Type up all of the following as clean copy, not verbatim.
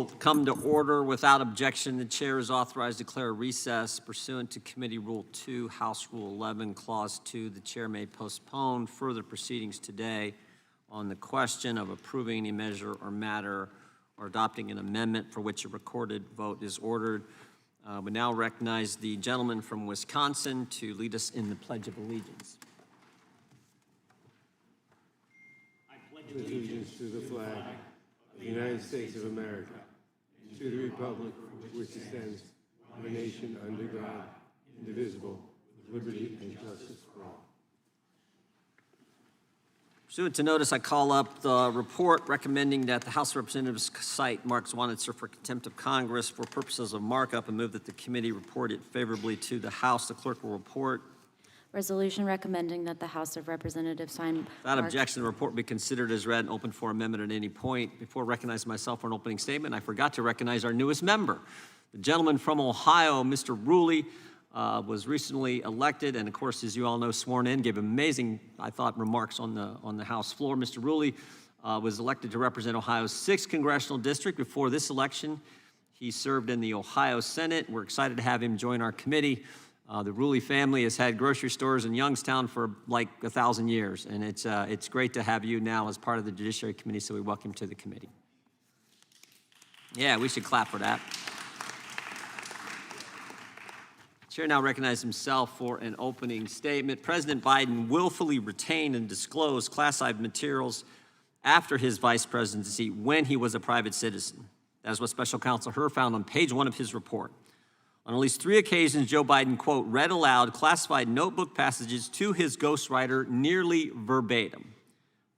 Come to order. Without objection, the chair is authorized to declare a recess pursuant to Committee Rule 2, House Rule 11, Clause 2. The chair may postpone further proceedings today on the question of approving any measure or matter or adopting an amendment for which a recorded vote is ordered. We now recognize the gentleman from Wisconsin to lead us in the Pledge of Allegiance. I pledge allegiance to the flag of the United States of America, and to the republic for which it stands, one nation under God, indivisible, with liberty and justice for all. Pursuant to notice, I call up the report recommending that the House of Representatives cite Mark Zwanitzer for contempt of Congress for purposes of markup, and move that the committee report it favorably to the House. The clerk will report. Resolution recommending that the House of Representatives sign. Without objection, the report be considered as read and open for amendment at any point. Before recognizing myself for an opening statement, I forgot to recognize our newest member. The gentleman from Ohio, Mr. Ruley, was recently elected, and of course, as you all know, sworn in, gave amazing, I thought, remarks on the House floor. Mr. Ruley was elected to represent Ohio's 6th congressional district. Before this election, he served in the Ohio Senate. We're excited to have him join our committee. The Ruley family has had grocery stores in Youngstown for like 1,000 years, and it's great to have you now as part of the Judiciary Committee, so we welcome you to the committee. Yeah, we should clap for that. The chair now recognizes himself for an opening statement. President Biden willfully retained and disclosed classified materials after his vice presidency when he was a private citizen. That is what Special Counsel Hur found on page 1 of his report. On at least 3 occasions, Joe Biden, quote, read aloud classified notebook passages to his ghostwriter nearly verbatim.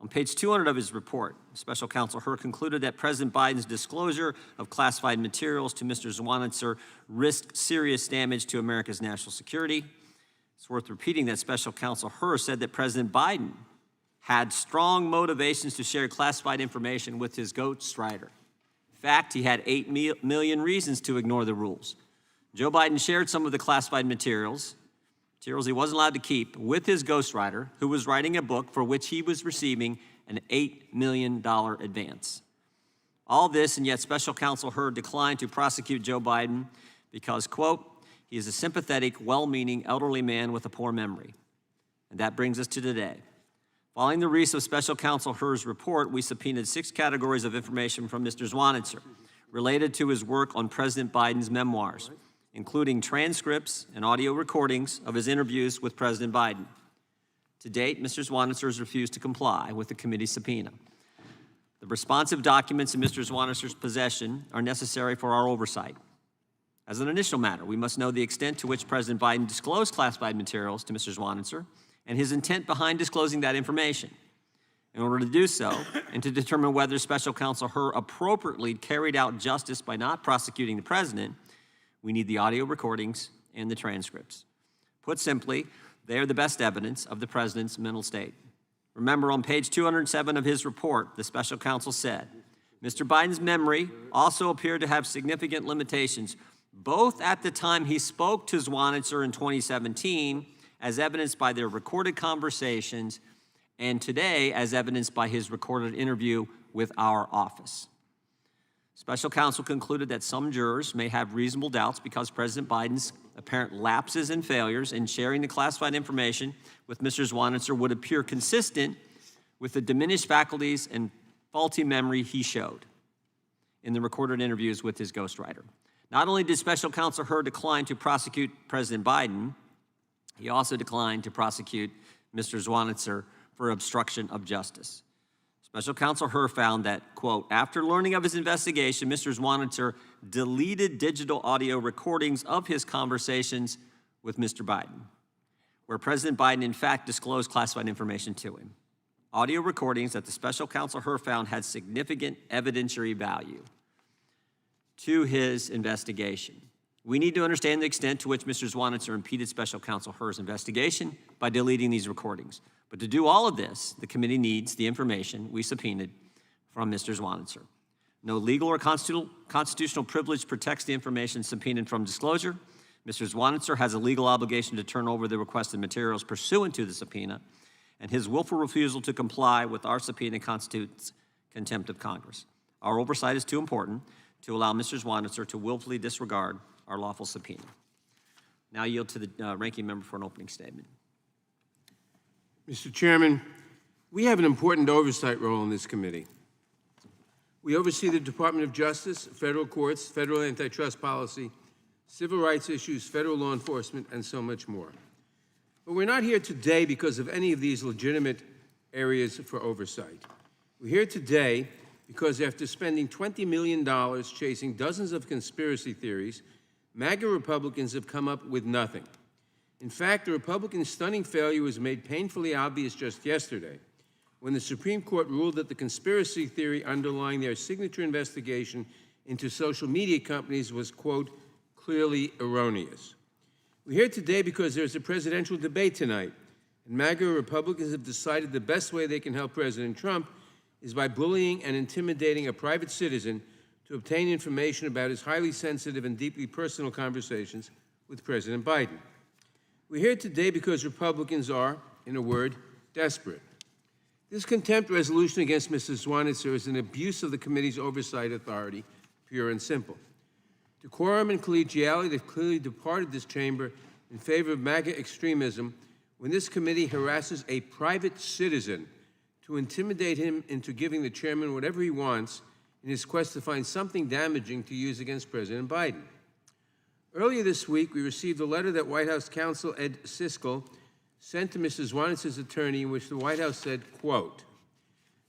On page 200 of his report, Special Counsel Hur concluded that President Biden's disclosure of classified materials to Mr. Zwanitzer risked serious damage to America's national security. It's worth repeating that Special Counsel Hur said that President Biden had strong motivations to share classified information with his ghostwriter. In fact, he had 8 million reasons to ignore the rules. Joe Biden shared some of the classified materials he wasn't allowed to keep, with his ghostwriter, who was writing a book for which he was receiving an $8 million advance. All this, and yet Special Counsel Hur declined to prosecute Joe Biden because, quote, he is a sympathetic, well-meaning elderly man with a poor memory. And that brings us to today. Following the release of Special Counsel Hur's report, we subpoenaed 6 categories of information from Mr. Zwanitzer related to his work on President Biden's memoirs, including transcripts and audio recordings of his interviews with President Biden. To date, Mr. Zwanitzer has refused to comply with the committee's subpoena. The responsive documents in Mr. Zwanitzer's possession are necessary for our oversight. As an initial matter, we must know the extent to which President Biden disclosed classified materials to Mr. Zwanitzer and his intent behind disclosing that information. In order to do so, and to determine whether Special Counsel Hur appropriately carried out justice by not prosecuting the president, we need the audio recordings and the transcripts. Put simply, they are the best evidence of the president's mental state. Remember, on page 207 of his report, the special counsel said, Mr. Biden's memory also appeared to have significant limitations, both at the time he spoke to Zwanitzer in 2017, as evidenced by their recorded conversations, and today as evidenced by his recorded interview with our office. Special counsel concluded that some jurors may have reasonable doubts because President Biden's apparent lapses and failures in sharing the classified information with Mr. Zwanitzer would appear consistent with the diminished faculties and faulty memory he showed in the recorded interviews with his ghostwriter. Not only did Special Counsel Hur decline to prosecute President Biden, he also declined to prosecute Mr. Zwanitzer for obstruction of justice. Special Counsel Hur found that, quote, after learning of his investigation, Mr. Zwanitzer deleted digital audio recordings of his conversations with Mr. Biden, where President Biden, in fact, disclosed classified information to him. Audio recordings that the Special Counsel Hur found had significant evidentiary value to his investigation. We need to understand the extent to which Mr. Zwanitzer impeded Special Counsel Hur's investigation by deleting these recordings. But to do all of this, the committee needs the information we subpoenaed from Mr. Zwanitzer. No legal or constitutional privilege protects the information subpoenaed from disclosure. Mr. Zwanitzer has a legal obligation to turn over the requested materials pursuant to the subpoena, and his willful refusal to comply with our subpoena constitutes contempt of Congress. Our oversight is too important to allow Mr. Zwanitzer to willfully disregard our lawful subpoena. Now yield to the ranking member for an opening statement. Mr. Chairman, we have an important oversight role in this committee. We oversee the Department of Justice, federal courts, federal antitrust policy, civil rights issues, federal law enforcement, and so much more. But we're not here today because of any of these legitimate areas for oversight. We're here today because after spending $20 million chasing dozens of conspiracy theories, MAGA Republicans have come up with nothing. In fact, the Republicans' stunning failure was made painfully obvious just yesterday when the Supreme Court ruled that the conspiracy theory underlying their signature investigation into social media companies was, quote, clearly erroneous. We're here today because there's a presidential debate tonight, and MAGA Republicans have decided the best way they can help President Trump is by bullying and intimidating a private citizen to obtain information about his highly sensitive and deeply personal conversations with President Biden. We're here today because Republicans are, in a word, desperate. This contempt resolution against Mr. Zwanitzer is an abuse of the committee's oversight authority, pure and simple. Decorum and collegiality have clearly departed this chamber in favor of MAGA extremism when this committee harasses a private citizen to intimidate him into giving the chairman whatever he wants in his quest to find something damaging to use against President Biden. Earlier this week, we received a letter that White House counsel Ed Siskel sent to Mrs. Zwanitzer's attorney in which the White House said, quote,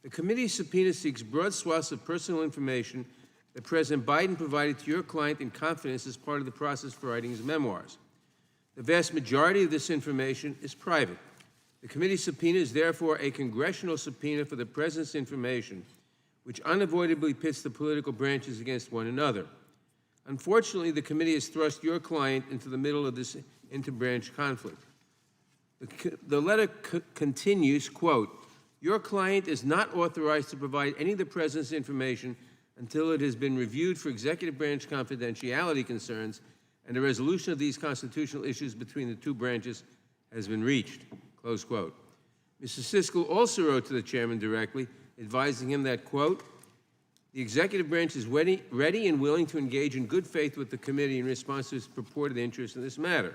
the committee's subpoena seeks broad swaths of personal information that President Biden provided to your client in confidence as part of the process for writing his memoirs. The vast majority of this information is private. The committee's subpoena is therefore a congressional subpoena for the president's information, which unavoidably pits the political branches against one another. Unfortunately, the committee has thrust your client into the middle of this interbranch conflict. The letter continues, quote, your client is not authorized to provide any of the president's information until it has been reviewed for executive branch confidentiality concerns and a resolution of these constitutional issues between the two branches has been reached, close quote. Mr. Siskel also wrote to the chairman directly, advising him that, quote, the executive branch is ready and willing to engage in good faith with the committee in response to its purported interest in this matter.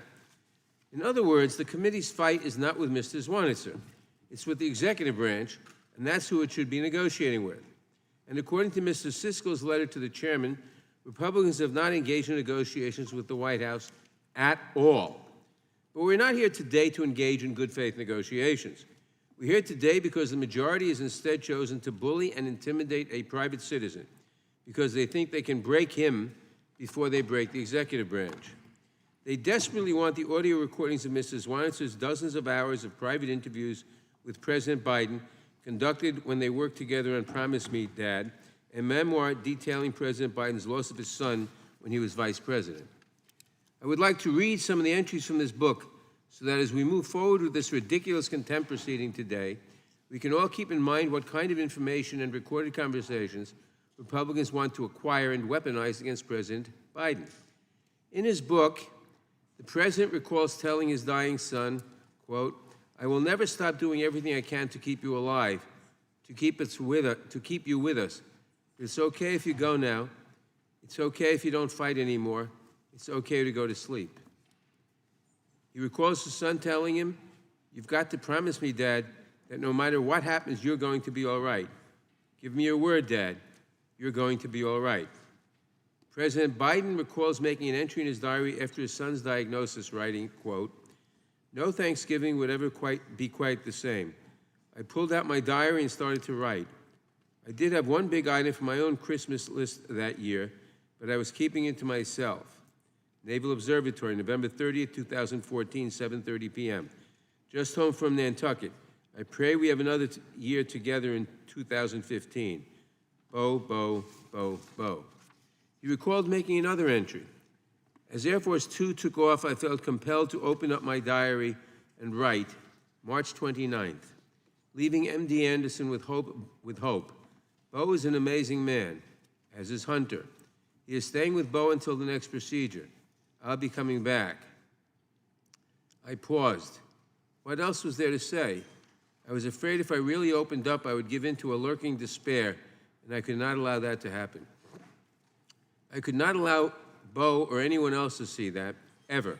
In other words, the committee's fight is not with Mr. Zwanitzer. It's with the executive branch, and that's who it should be negotiating with. And according to Mr. Siskel's letter to the chairman, Republicans have not engaged in negotiations with the White House at all. But we're not here today to engage in good faith negotiations. We're here today because the majority has instead chosen to bully and intimidate a private citizen because they think they can break him before they break the executive branch. They desperately want the audio recordings of Mr. Zwanitzer's dozens of hours of private interviews with President Biden conducted when they worked together on Promise Me, Dad, a memoir detailing President Biden's loss of his son when he was vice president. I would like to read some of the entries from this book so that as we move forward with this ridiculous contempt proceeding today, we can all keep in mind what kind of information and recorded conversations Republicans want to acquire and weaponize against President Biden. In his book, the president recalls telling his dying son, quote, I will never stop doing everything I can to keep you alive, to keep you with us. It's okay if you go now. It's okay if you don't fight anymore. It's okay to go to sleep. He recalls his son telling him, you've got to promise me, Dad, that no matter what happens, you're going to be all right. Give me your word, Dad. You're going to be all right. President Biden recalls making an entry in his diary after his son's diagnosis, writing, quote, no Thanksgiving would ever be quite the same. I pulled out my diary and started to write. I did have one big item for my own Christmas list that year, but I was keeping it to myself. Naval Observatory, November 30th, 2014, 7:30 p.m. Just home from Nantucket. I pray we have another year together in 2015. Bo, bo, bo, bo. He recalled making another entry. As Air Force 2 took off, I felt compelled to open up my diary and write, March 29th, leaving MD Anderson with hope. Bo is an amazing man, as is Hunter. He is staying with Bo until the next procedure. I'll be coming back. I paused. What else was there to say? I was afraid if I really opened up, I would give in to a lurking despair, and I could not allow that to happen. I could not allow Bo or anyone else to see that, ever.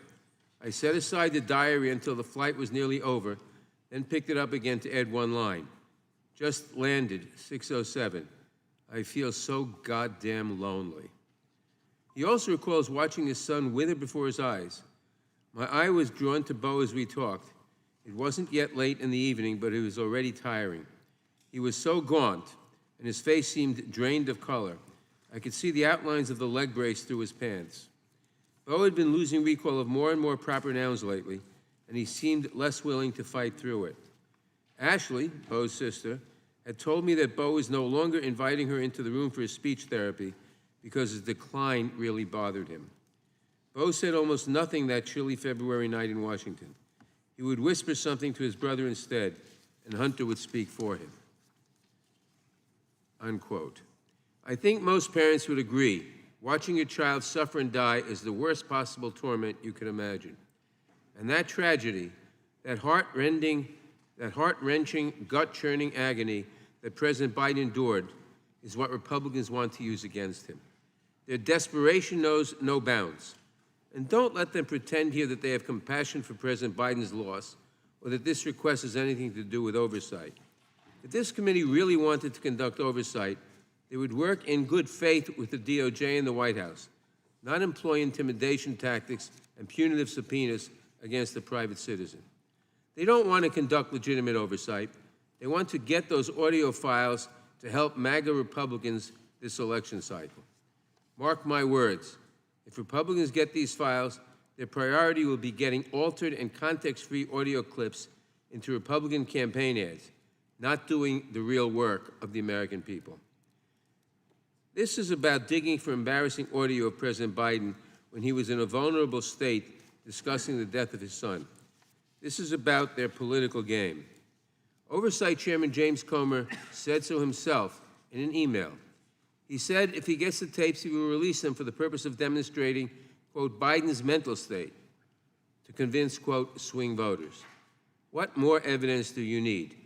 I set aside the diary until the flight was nearly over, then picked it up again to add one line. Just landed, 6:07. I feel so goddamn lonely. He also recalls watching his son wither before his eyes. My eye was drawn to Bo as we talked. It wasn't yet late in the evening, but it was already tiring. He was so gaunt, and his face seemed drained of color. I could see the outlines of the leg brace through his pants. Bo had been losing recall of more and more proper nouns lately, and he seemed less willing to fight through it. Ashley, Bo's sister, had told me that Bo was no longer inviting her into the room for his speech therapy because his decline really bothered him. Bo said almost nothing that chilly February night in Washington. He would whisper something to his brother instead, and Hunter would speak for him. Unquote. I think most parents would agree, watching your child suffer and die is the worst possible torment you can imagine. And that tragedy, that heart-wrenching, gut-churning agony that President Biden endured is what Republicans want to use against him. Their desperation knows no bounds. And don't let them pretend here that they have compassion for President Biden's loss or that this request has anything to do with oversight. If this committee really wanted to conduct oversight, they would work in good faith with the DOJ and the White House, not employ intimidation tactics and punitive subpoenas against a private citizen. They don't want to conduct legitimate oversight. They want to get those audio files to help MAGA Republicans this election cycle. Mark my words, if Republicans get these files, their priority will be getting altered and context-free audio clips into Republican campaign ads, not doing the real work of the American people. This is about digging for embarrassing audio of President Biden when he was in a vulnerable state discussing the death of his son. This is about their political game. Oversight Chairman James Comer said so himself in an email. He said if he gets the tapes, he will release them for the purpose of demonstrating, quote, Biden's mental state to convince, quote, swing voters. What more evidence do you need?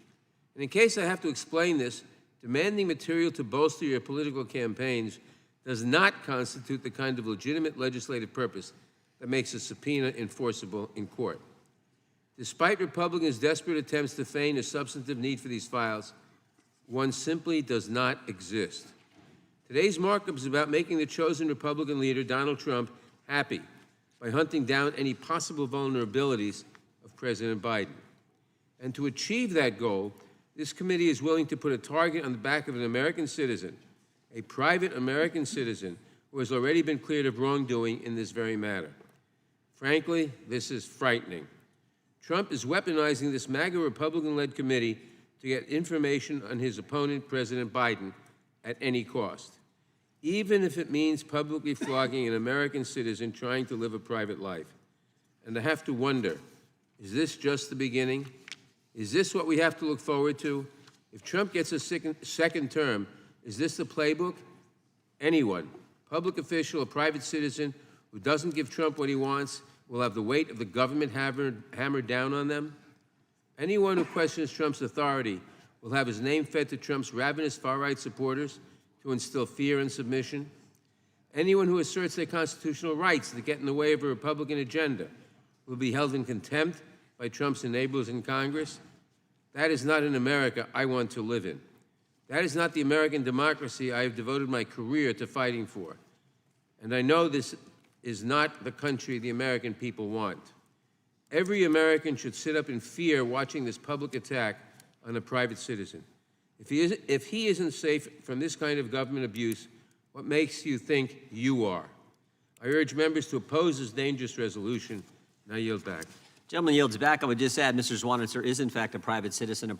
And in case I have to explain this, demanding material to bolster your political campaigns does not constitute the kind of legitimate legislative purpose that makes a subpoena enforceable in court. Despite Republicans' desperate attempts to feign a substantive need for these files, one simply does not exist. Today's markup is about making the chosen Republican leader, Donald Trump, happy by hunting down any possible vulnerabilities of President Biden. And to achieve that goal, this committee is willing to put a target on the back of an American citizen, a private American citizen who has already been cleared of wrongdoing in this very matter. Frankly, this is frightening. Trump is weaponizing this MAGA Republican-led committee to get information on his opponent, President Biden, at any cost, even if it means publicly flogging an American citizen trying to live a private life. And I have to wonder, is this just the beginning? Is this what we have to look forward to? If Trump gets a second term, is this the playbook? Anyone, public official or private citizen, who doesn't give Trump what he wants will have the weight of the government hammered down on them? Anyone who questions Trump's authority will have his name fed to Trump's ravenous far-right supporters to instill fear and submission. Anyone who asserts their constitutional rights to get in the way of a Republican agenda will be held in contempt by Trump's enablers in Congress. That is not an America I want to live in. That is not the American democracy I have devoted my career to fighting for. And I know this is not the country the American people want. Every American should sit up in fear watching this public attack on a private citizen. If he isn't safe from this kind of government abuse, what makes you think you are? I urge members to oppose this dangerous resolution, and I yield back. Gentleman yields back. I would just add, Mr. Zwanitzer is in fact a private citizen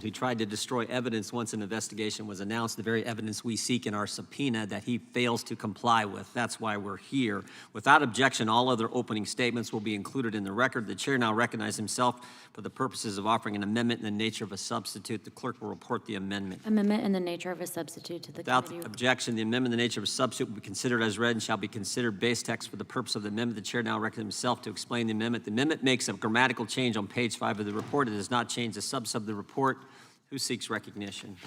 who tried to destroy evidence once an investigation was announced, the very evidence we seek in our subpoena that he fails to comply with. That's why we're here. Without objection, all other opening statements will be included in the record. The chair now recognizes himself for the purposes of offering an amendment in the nature of a substitute. The clerk will report the amendment. Amendment in the nature of a substitute to the Without committee. objection, the amendment in the nature of a substitute will be considered as read and shall be considered base text for the purpose of the amendment. The chair now recognizes himself to explain the amendment. The amendment makes a grammatical change on page 5 of the report. It does not change the substance of the report. Who seeks recognition?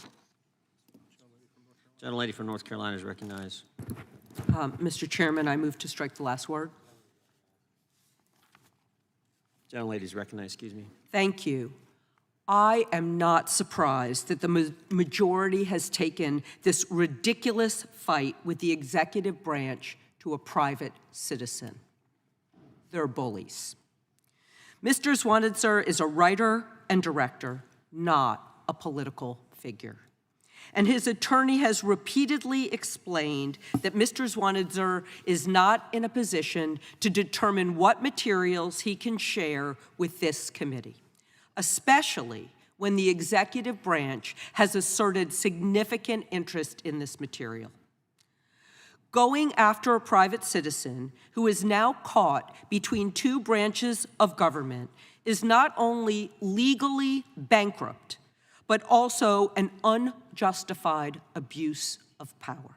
Gentlelady from North Carolina is recognized. Mr. Chairman, I move to strike the last word. Gentlelady is recognized, excuse me. Thank you. I am not surprised that the majority has taken this ridiculous fight with the executive branch to a private citizen. They're bullies. Mr. Zwanitzer is a writer and director, not a political figure. And his attorney has repeatedly explained that Mr. Zwanitzer is not in a position to determine what materials he can share with this committee, especially when the executive branch has asserted significant interest in this material. Going after a private citizen who is now caught between two branches of government is not only legally bankrupt, but also an unjustified abuse of power.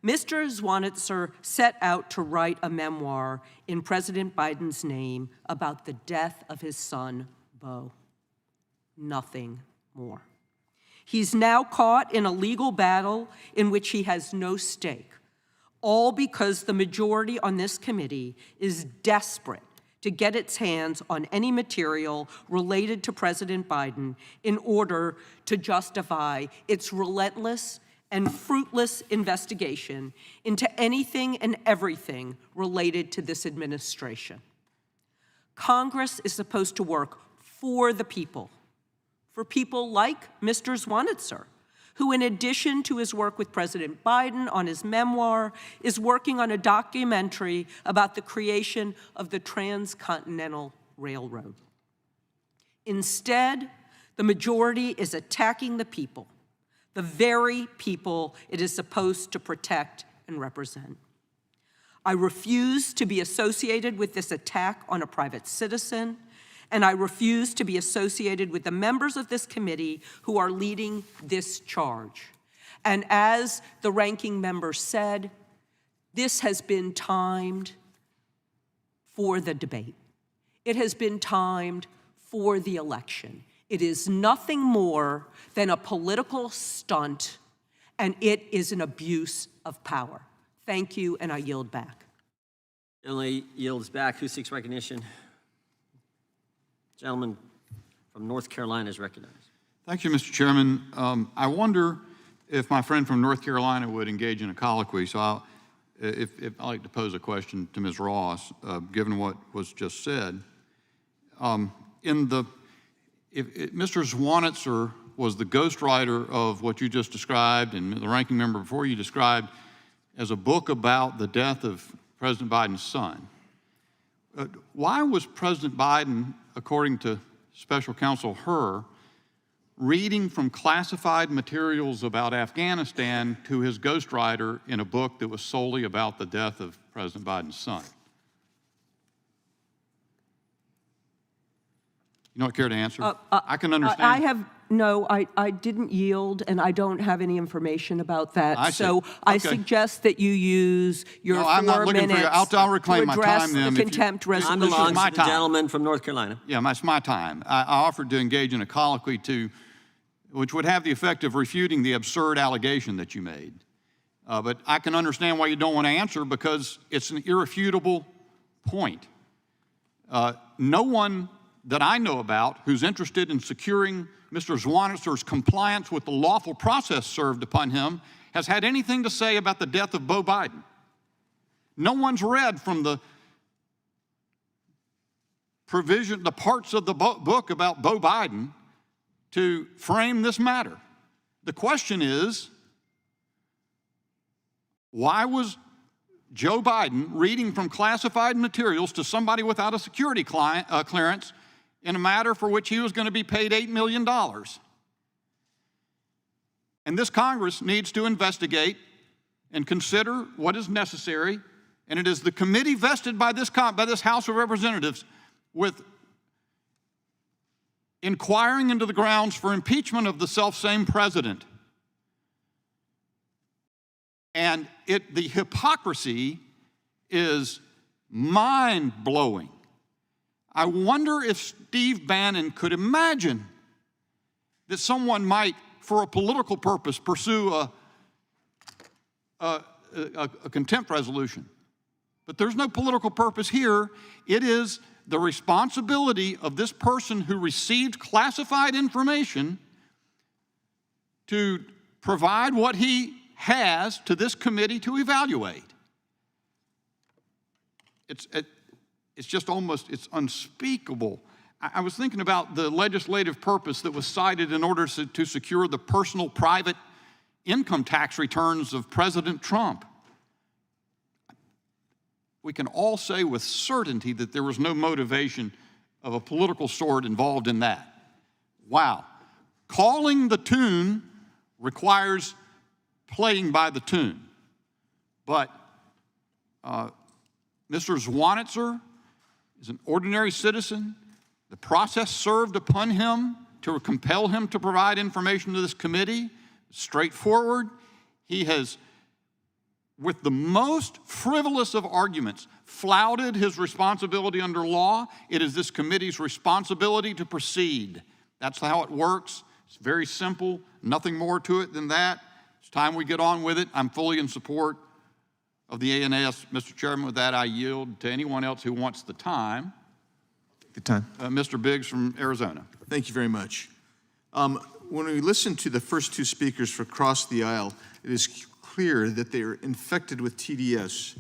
Mr. Zwanitzer set out to write a memoir in President Biden's name about the death of his son, Beau. Nothing more. He's now caught in a legal battle in which he has no stake, all because the majority on this committee is desperate to get its hands on any material related to President Biden in order to justify its relentless and fruitless investigation into anything and everything related to this administration. Congress is supposed to work for the people, for people like Mr. Zwanitzer, who, in addition to his work with President Biden on his memoir, is working on a documentary about the creation of the Transcontinental Railroad. Instead, the majority is attacking the people, the very people it is supposed to protect and represent. I refuse to be associated with this attack on a private citizen, and I refuse to be associated with the members of this committee who are leading this charge. And as the ranking member said, this has been timed for the debate. It has been timed for the election. It is nothing more than a political stunt, and it is an abuse of power. Thank you, and I yield back. Gentleman yields back. Who seeks recognition? Gentleman from North Carolina is recognized. Thank you, Mr. Chairman. I wonder if my friend from North Carolina would engage in a colloquy. So if I'd like to pose a question to Ms. Ross, given what was just said. Mr. Zwanitzer was the ghostwriter of what you just described, and the ranking member before you described as a book about the death of President Biden's son. Why was President Biden, according to Special Counsel Hur, reading from classified materials about Afghanistan to his ghostwriter in a book that was solely about the death of President Biden's son? You don't care to answer? I can understand. I didn't yield, and I don't have any information about that. I see. So Okay. I suggest that you use your No, 4 I'm not looking for minutes your- I'll reclaim my to address time then. the If you- contempt Time resolution. belongs my to the time. gentleman from North Carolina. Yeah, that's my time. I offered to engage in a colloquy which would have the effect of refuting the absurd allegation that you made. But I can understand why you don't want to answer, because it's an irrefutable point. No one that I know about who's interested in securing Mr. Zwanitzer's compliance with the lawful process served upon him has had anything to say about the death of Beau Biden. No one's read from the provision, the parts of the book about Beau Biden to frame this matter. The question is, why was Joe Biden reading from classified materials to somebody without a security clearance in a matter for which he was going to be paid $8 million? And this Congress needs to investigate and consider what is necessary, and it is the committee vested by this House of Representatives with inquiring into the grounds for impeachment of the selfsame president. And the hypocrisy is mind-blowing. I wonder if Steve Bannon could imagine that someone might, for a political purpose, pursue a contempt resolution. But there's no political purpose here. It is the responsibility of this person who received classified information to provide what he has to this committee to evaluate. It's just almost, it's unspeakable. I was thinking about the legislative purpose that was cited in order to secure the personal private income tax returns of President Trump. We can all say with certainty that there was no motivation of a political sort involved in that. Wow. Calling the tune requires playing by the tune. But Mr. Zwanitzer is an ordinary citizen. The process served upon him to compel him to provide information to this committee. Straightforward. He has, with the most frivolous of arguments, flouted his responsibility under law. It is this committee's responsibility to proceed. That's how it works. It's very simple, nothing more to it than that. It's time we get on with it. I'm fully in support of the ANS. Mr. Chairman, with that, I yield to anyone else who wants the time. Good time. Mr. Biggs from Arizona. Thank you very much. When we listen to the first two speakers for Cross the Aisle, it is clear that they are infected with TDS.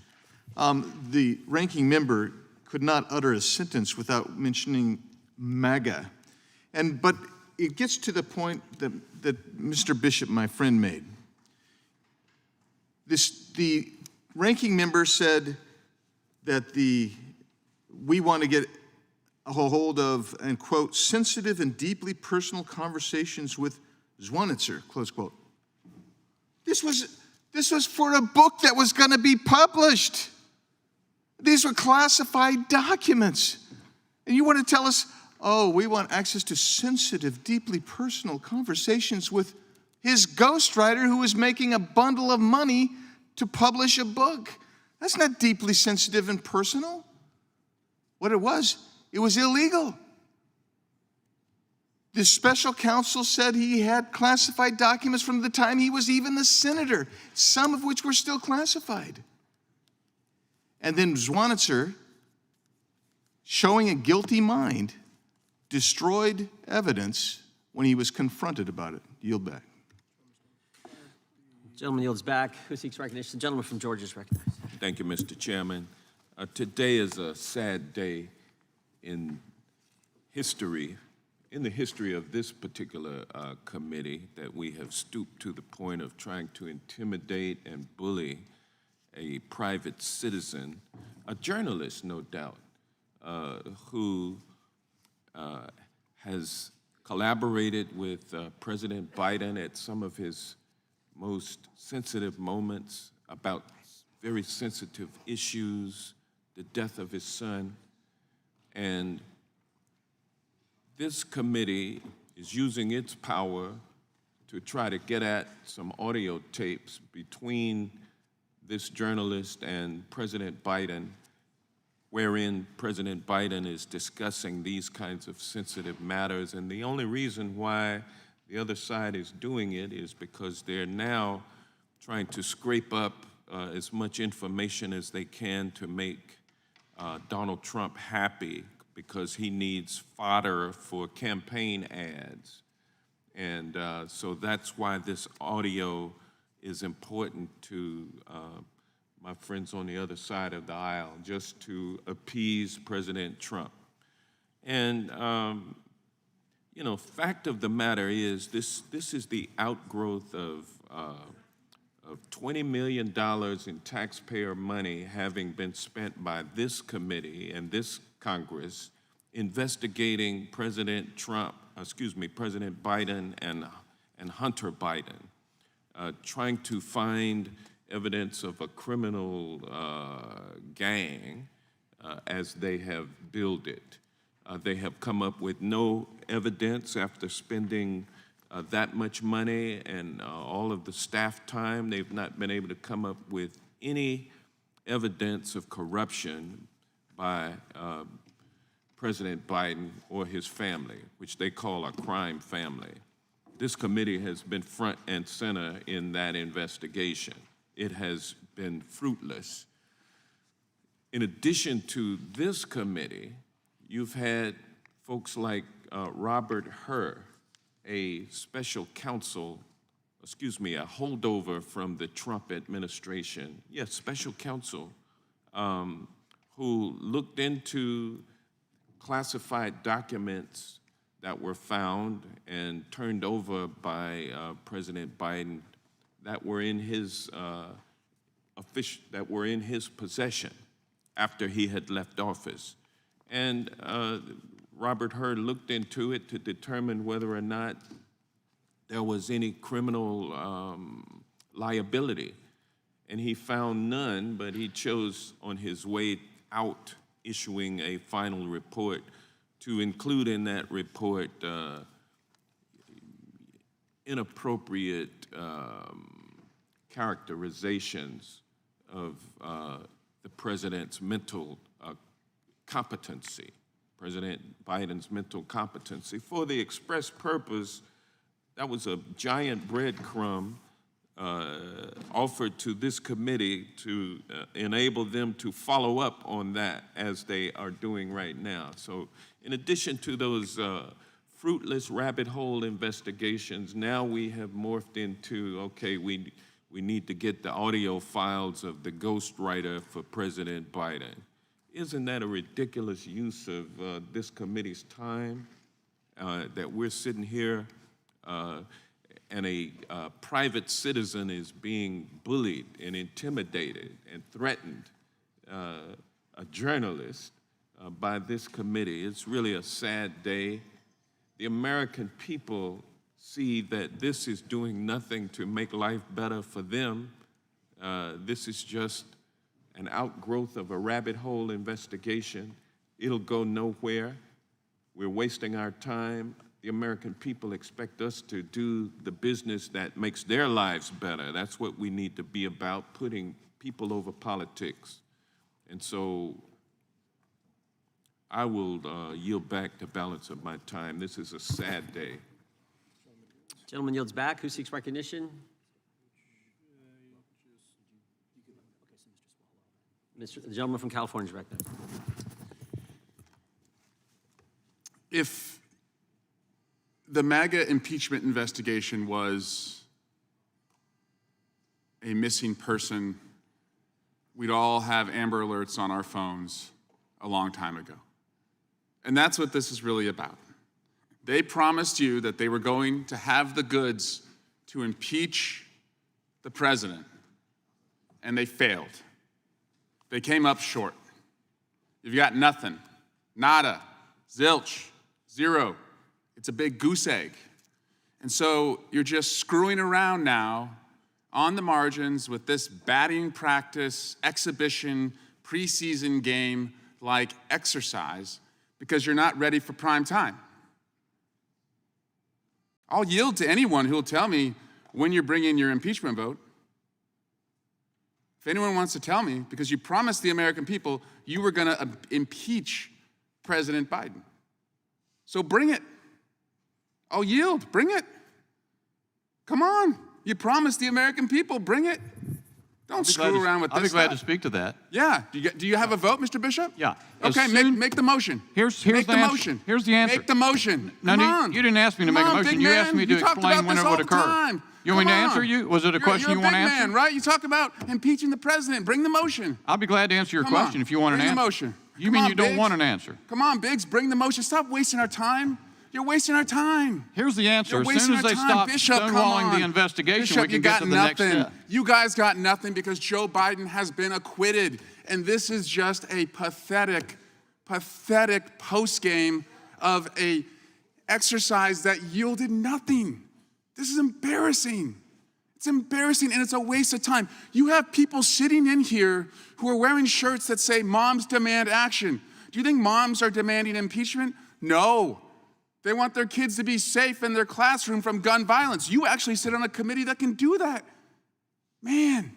The ranking member could not utter a sentence without mentioning MAGA. But it gets to the point that Mr. Bishop, my friend, made. The ranking member said that we want to get a hold of, and quote, sensitive and deeply personal conversations with Zwanitzer, close quote. This was for a book that was going to be published. These were classified documents. And you want to tell us, oh, we want access to sensitive, deeply personal conversations with his ghostwriter who was making a bundle of money to publish a book. That's not deeply sensitive and personal. What it was illegal. The special counsel said he had classified documents from the time he was even the senator, some of which were still classified. And then Zwanitzer, showing a guilty mind, destroyed evidence when he was confronted about it. Yield back. Gentleman yields back. Who seeks recognition? The gentleman from Georgia is recognized. Thank you, Mr. Chairman. Today is a sad day in history, in the history of this particular committee, that we have stooped to the point of trying to intimidate and bully a private citizen, a journalist, no doubt, who has collaborated with President Biden at some of his most sensitive moments about very sensitive issues, the death of his son. And this committee is using its power to try to get at some audio tapes between this journalist and President Biden, wherein President Biden is discussing these kinds of sensitive matters. And the only reason why the other side is doing it is because they're now trying to scrape up as much information as they can to make Donald Trump happy, because he needs fodder for campaign ads. And so that's why this audio is important to my friends on the other side of the aisle, just to appease President Trump. And, you know, fact of the matter is this is the outgrowth of $20 million in taxpayer money having been spent by this committee and this Congress investigating President Biden and Hunter Biden, trying to find evidence of a criminal gang as they have billed it. They have come up with no evidence after spending that much money and all of the staff time. They've not been able to come up with any evidence of corruption by President Biden or his family, which they call a crime family. This committee has been front and center in that investigation. it has been fruitless. In addition to this committee, you've had folks like Robert Hur, a special counsel, a holdover from the Trump administration, yes, special counsel, who looked into classified documents that were found and turned over by President Biden that were in his possession after he had left office. And Robert Hur looked into it to determine whether or not there was any criminal liability. And he found none, but he chose on his way out issuing a final report to include in that report inappropriate characterizations of the president's mental competency, President Biden's mental competency, for the express purpose that was a giant breadcrumb offered to this committee to enable them to follow up on that as they are doing right now. So in addition to those fruitless rabbit hole investigations, now we have morphed into, okay, we need to get the audio files of the Ghostwriter for President Biden. Isn't that a ridiculous use of this committee's time, that we're sitting here and a private citizen is being bullied and intimidated and threatened, a journalist, by this committee? It's really a sad day. The American people see that this is doing nothing to make life better for them. This is just an outgrowth of a rabbit hole investigation. It'll go nowhere. We're wasting our time. The American people expect us to do the business that makes their lives better. That's what we need to be about, putting people over politics. And so I will yield back the balance of my time. This is a sad day. Gentleman yields back. Who seeks recognition? The gentleman from California is recognized. If the MAGA impeachment investigation was a missing person, we'd all have Amber Alerts on our phones a long time ago. And that's what this is really about. They promised you that they were going to have the goods to impeach the president, and they failed. They came up short. You've got nothing, nada, zilch, zero. It's a big goose egg. And so you're just screwing around now on the margins with this batting practice, exhibition, preseason game like exercise because you're not ready for prime time. I'll yield to anyone who will tell me when you're bringing your impeachment vote. If anyone wants to tell me, because you promised the American people you were going to impeach President Biden. So bring it. I'll yield. Bring it. Come on. You promised the American people. Bring it. Don't screw around with this I'll be glad stuff. to speak to that. Yeah. Do you have a vote, Mr. Bishop? Yeah. Okay, make the motion. Here's make the the answer. motion. Here's the answer. Make the motion. No, Come on. you didn't ask me to Come make a on, motion. big You man. asked me to You talked explain about when this it would all the occur. time. You want me to Come answer on. you? Was it a question you're you want to a big answer? man, right? You talk about impeaching the president. Bring the motion. I'll be glad to answer your Come question on. if you want an Bring answer. the motion. You Come mean on, you don't Biggs. want an answer? Come on, Biggs, bring the motion. Stop wasting our time. You're wasting our time. Here's the answer. You're As wasting soon as our they time. stop Bishop, come stonewalling on. the investigation, Bishop, we you can get got to the next nothing. step. You guys got nothing because Joe Biden has been acquitted. And this is just a pathetic postgame of a exercise that yielded nothing. This is embarrassing. It's embarrassing and it's a waste of time. You have people sitting in here who are wearing shirts that say moms demand action. Do you think moms are demanding impeachment? No. They want their kids to be safe in their classroom from gun violence. You actually sit on a committee that can do that. Man,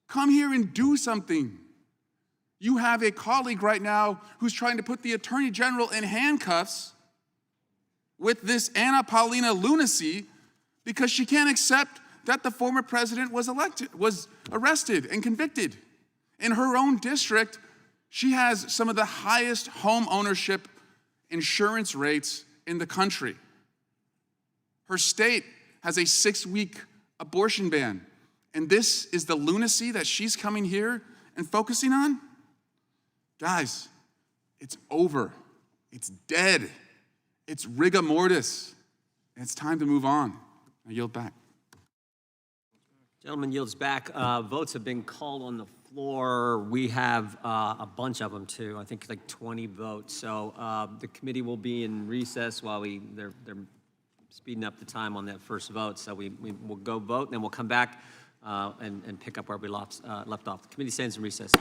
come here and do something. You have a colleague right now who's trying to put the Attorney General in handcuffs with this Anna Paulina lunacy because she can't accept that the former president was arrested and convicted. In her own district, she has some of the highest home ownership insurance rates in the country. Her state has a 6-week abortion ban. And this is the lunacy that she's coming here and focusing on? Guys, it's over. It's dead. It's rigor mortis. And it's time to move on. I yield back. Gentleman yields back. Votes have been called on the floor. We have a bunch of them too. I think like 20 votes. So the committee will be in recess while they're speeding up the time on that first vote. So we will go vote, and then we'll come back and pick up where we left off. The committee stands in recess.